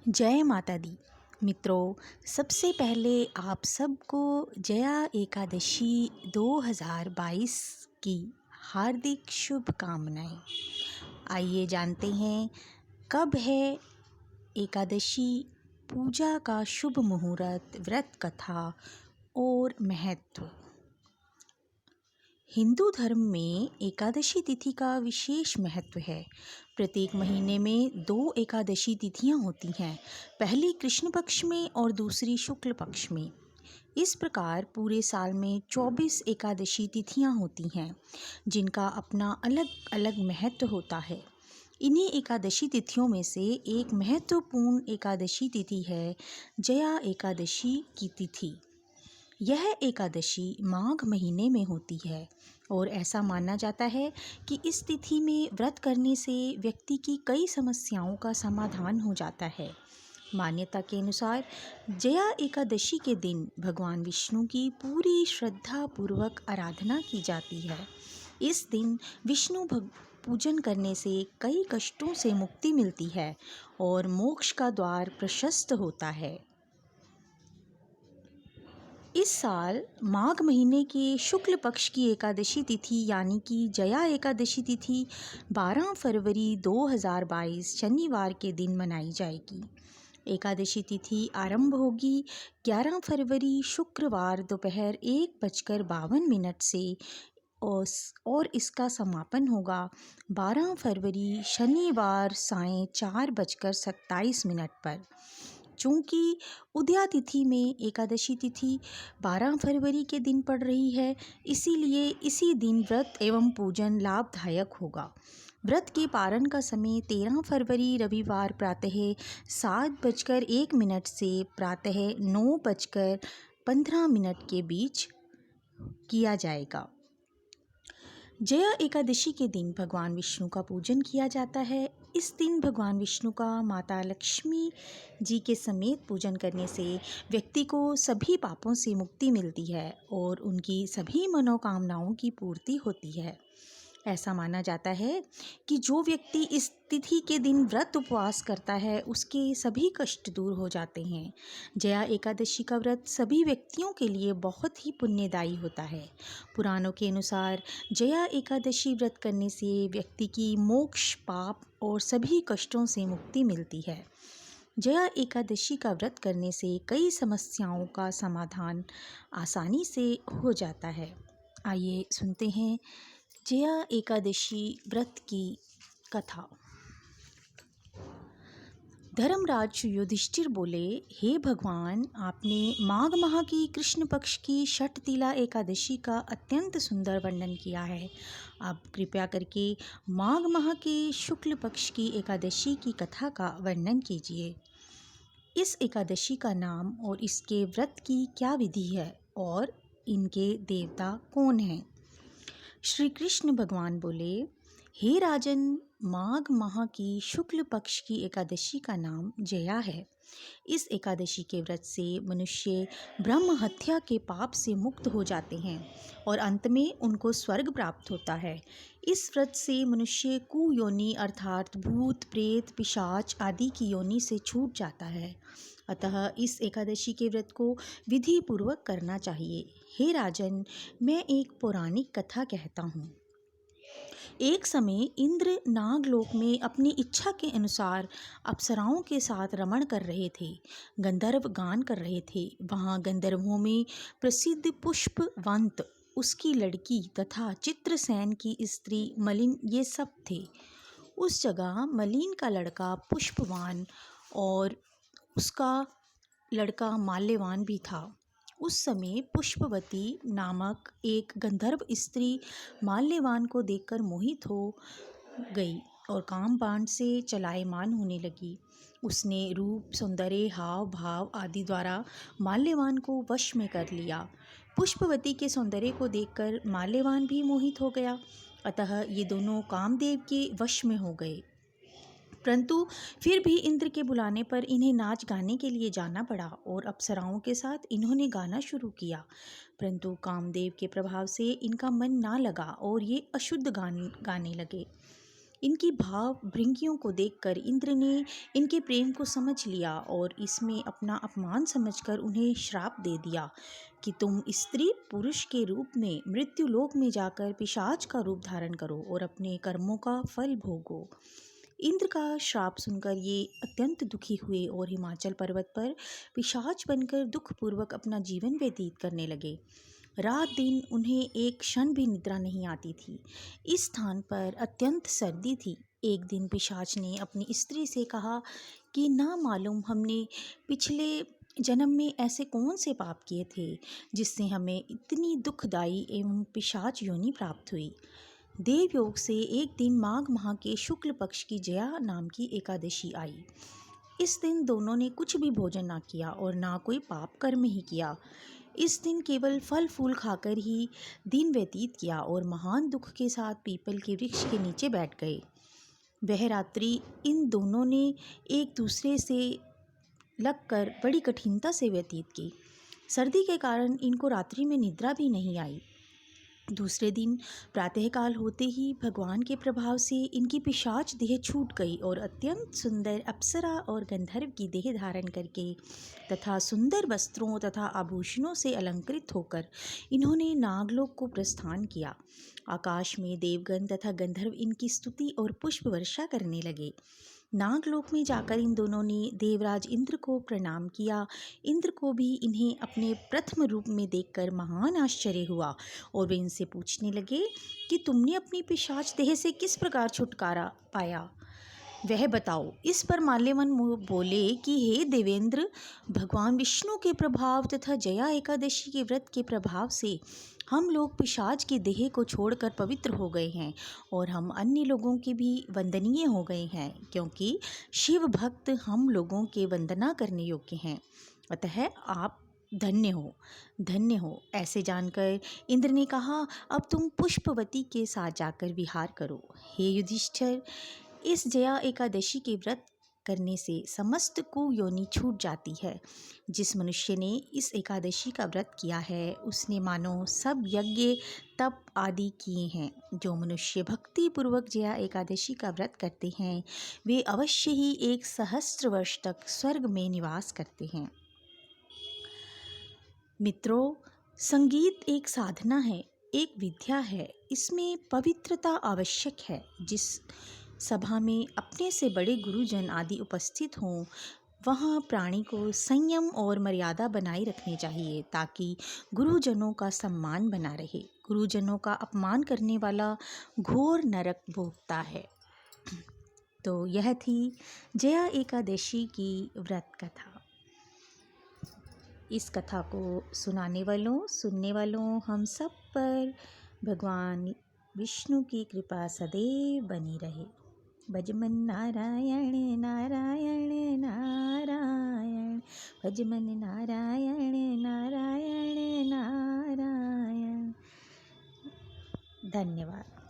जय माता दी। मित्रों, सबसे पहले आप सबको जया एकादशी 2022 की हार्दिक शुभकामनाएं। आइए जानते हैं कब है एकादशी, पूजा का शुभ मुहूर्त, व्रत कथा और महत्व। हिंदू धर्म में एकादशी तिथि का विशेष महत्व है। प्रत्येक महीने में 2 एकादशी तिथियां होती हैं, पहली कृष्ण पक्ष में और दूसरी शुक्ल पक्ष में। इस प्रकार पूरे साल में 24 एकादशी तिथियां होती हैं, जिनका अपना अलग अलग महत्व होता है। इन्हीं एकादशी तिथियों में से एक महत्वपूर्ण एकादशी तिथि है जया एकादशी की तिथि। यह एकादशी माघ महीने में होती है और ऐसा माना जाता है कि इस तिथि में व्रत करने से व्यक्ति की कई समस्याओं का समाधान हो जाता है। मान्यता के अनुसार जया एकादशी के दिन भगवान विष्णु की पूरी श्रद्धा पूर्वक आराधना की जाती है। इस दिन विष्णु पूजन करने से कई कष्टों से मुक्ति मिलती है और मोक्ष का द्वार प्रशस्त होता है। इस साल माघ महीने के शुक्ल पक्ष की एकादशी तिथि यानी कि जया एकादशी तिथि 12 फरवरी 2022 शनिवार के दिन मनाई जाएगी। एकादशी तिथि आरंभ होगी 11 फरवरी शुक्रवार दोपहर 1:52 से और इसका समापन होगा 12 फरवरी शनिवार सायं 4:27 पर। चूँकि उदया तिथि में एकादशी तिथि 12 फरवरी के दिन पड़ रही है, इसीलिए इसी दिन व्रत एवं पूजन लाभदायक होगा। व्रत के पारण का समय 13 फरवरी रविवार प्रातः 7:01 से प्रातः 9:15 के बीच किया जाएगा। जया एकादशी के दिन भगवान विष्णु का पूजन किया जाता है। इस दिन भगवान विष्णु का माता लक्ष्मी जी के समेत पूजन करने से व्यक्ति को सभी पापों से मुक्ति मिलती है और उनकी सभी मनोकामनाओं की पूर्ति होती है। ऐसा माना जाता है कि जो व्यक्ति इस तिथि के दिन व्रत उपवास करता है, उसके सभी कष्ट दूर हो जाते हैं। जया एकादशी का व्रत सभी व्यक्तियों के लिए बहुत ही पुण्यदायी होता है। पुराणों के अनुसार जया एकादशी व्रत करने से व्यक्ति की मोक्ष, पाप और सभी कष्टों से मुक्ति मिलती है। जया एकादशी का व्रत करने से कई समस्याओं का समाधान आसानी से हो जाता है। आइए सुनते हैं जया एकादशी व्रत की कथा। धर्मराज युधिष्ठिर बोले, हे भगवान, आपने माघ माह की कृष्ण पक्ष की षटतिला एकादशी का अत्यंत सुंदर वर्णन किया है। अब कृपया करके माघ माह के शुक्ल पक्ष की एकादशी की कथा का वर्णन कीजिए। इस एकादशी का नाम और इसके व्रत की क्या विधि है और इनके देवता कौन हैं? श्री कृष्ण भगवान बोले, हे राजन, माघ माह की शुक्ल पक्ष की एकादशी का नाम जया है। इस एकादशी के व्रत से मनुष्य ब्रह्म हत्या के पाप से मुक्त हो जाते हैं और अंत में उनको स्वर्ग प्राप्त होता है। इस व्रत से मनुष्य कुयोनि अर्थात भूत, प्रेत, पिशाच आदि की योनि से छूट जाता है। अतः इस एकादशी के व्रत को विधि पूर्वक करना चाहिए। हे राजन, मैं एक पौराणिक कथा कहता हूँ। एक समय इंद्र नागलोक में अपनी इच्छा के अनुसार अप्सराओं के साथ रमण कर रहे थे, गंधर्व गान कर रहे थे। वहाँ गंधर्वों में प्रसिद्ध पुष्पवंत, उसकी लड़की तथा चित्रसेन की स्त्री मलिन ये सब थे। उस जगह मलिन का लड़का पुष्पवान और उसका लड़का माल्यवान भी था। उस समय पुष्पवती नामक एक गंधर्व स्त्री माल्यवान को देखकर मोहित हो गई और काम बाण से चलायमान होने लगी। उसने रूप, सौंदर्य, हाव भाव आदि द्वारा माल्यवान को वश में कर लिया। पुष्पवती के सौंदर्य को देखकर माल्यवान भी मोहित हो गया। अतः ये दोनों कामदेव के वश में हो गए। परंतु फिर भी इंद्र के बुलाने पर इन्हें नाच गाने के लिए जाना पड़ा और अप्सराओं के साथ इन्होंने गाना शुरू किया। परंतु कामदेव के प्रभाव से इनका मन ना लगा और ये अशुद्ध गाने गाने लगे। इनकी भाव भृंगियों को देखकर इंद्र ने इनके प्रेम को समझ लिया और इसमें अपना अपमान समझकर उन्हें श्राप दे दिया कि तुम स्त्री पुरुष के रूप में मृत्युलोक में जाकर पिशाच का रूप धारण करो और अपने कर्मों का फल भोगो। इंद्र का श्राप सुनकर ये अत्यंत दुखी हुए और हिमाचल पर्वत पर पिशाच बनकर दुखपूर्वक अपना जीवन व्यतीत करने लगे। रात दिन उन्हें एक क्षण भी निद्रा नहीं आती थी। इस स्थान पर अत्यंत सर्दी थी। एक दिन पिशाच ने अपनी स्त्री से कहा कि ना मालूम हमने पिछले जन्म में ऐसे कौन से पाप किए थे जिससे हमें इतनी दुखदायी एवं पिशाच योनि प्राप्त हुई। देवयोग से एक दिन माघ माह के शुक्ल पक्ष की जया नाम की एकादशी आई। इस दिन दोनों ने कुछ भी भोजन ना किया और ना कोई पाप कर्म ही किया। इस दिन केवल फल फूल खाकर ही दिन व्यतीत किया और महान दुख के साथ पीपल के वृक्ष के नीचे बैठ गए। वह रात्रि इन दोनों ने एक दूसरे से लगकर बड़ी कठिनता से व्यतीत की। सर्दी के कारण इनको रात्रि में निद्रा भी नहीं आई। दूसरे दिन प्रातःकाल होते ही भगवान के प्रभाव से इनकी पिशाच देह छूट गई और अत्यंत सुंदर अप्सरा और गंधर्व की देह धारण करके तथा सुंदर वस्त्रों तथा आभूषणों से अलंकृत होकर इन्होंने नागलोक को प्रस्थान किया। आकाश में देवगण तथा गंधर्व इनकी स्तुति और पुष्प वर्षा करने लगे। नागलोक में जाकर इन दोनों ने देवराज इंद्र को प्रणाम किया। इंद्र को भी इन्हें अपने प्रथम रूप में देखकर महान आश्चर्य हुआ और वे इनसे पूछने लगे कि तुमने अपनी पिशाच देह से किस प्रकार छुटकारा पाया, वह बताओ। इस पर माल्यवन बोले कि हे देवेंद्र, भगवान विष्णु के प्रभाव तथा जया एकादशी के व्रत के प्रभाव से हम लोग पिशाच की देह को छोड़कर पवित्र हो गए हैं और हम अन्य लोगों के भी वंदनीय हो गए हैं, क्योंकि शिव भक्त हम लोगों के वंदना करने योग्य हैं। अतः आप धन्य हो, धन्य हो। ऐसे जानकर इंद्र ने कहा, अब तुम पुष्पवती के साथ जाकर विहार करो। हे युधिष्ठिर, इस जया एकादशी के व्रत करने से समस्त कुयोनि छूट जाती है। जिस मनुष्य ने इस एकादशी का व्रत किया है उसने मानो सब यज्ञ तप आदि किए हैं। जो मनुष्य भक्ति पूर्वक जया एकादशी का व्रत करते हैं वे अवश्य ही 1 सहस्त्र वर्ष तक स्वर्ग में निवास करते हैं। मित्रों, संगीत एक साधना है, एक विद्या है। इसमें पवित्रता आवश्यक है। जिस सभा में अपने से बड़े गुरुजन आदि उपस्थित हों वहाँ प्राणी को संयम और मर्यादा बनाए रखनी चाहिए ताकि गुरुजनों का सम्मान बना रहे। गुरुजनों का अपमान करने वाला घोर नरक भोगता है। तो यह थी जया एकादशी की व्रत कथा। इस कथा को सुनाने वालों, सुनने वालों हम सब पर भगवान विष्णु की कृपा सदैव बनी रहे। भजमन नारायण नारायण नारायण, भजमन नारायण नारायण नारायण। धन्यवाद।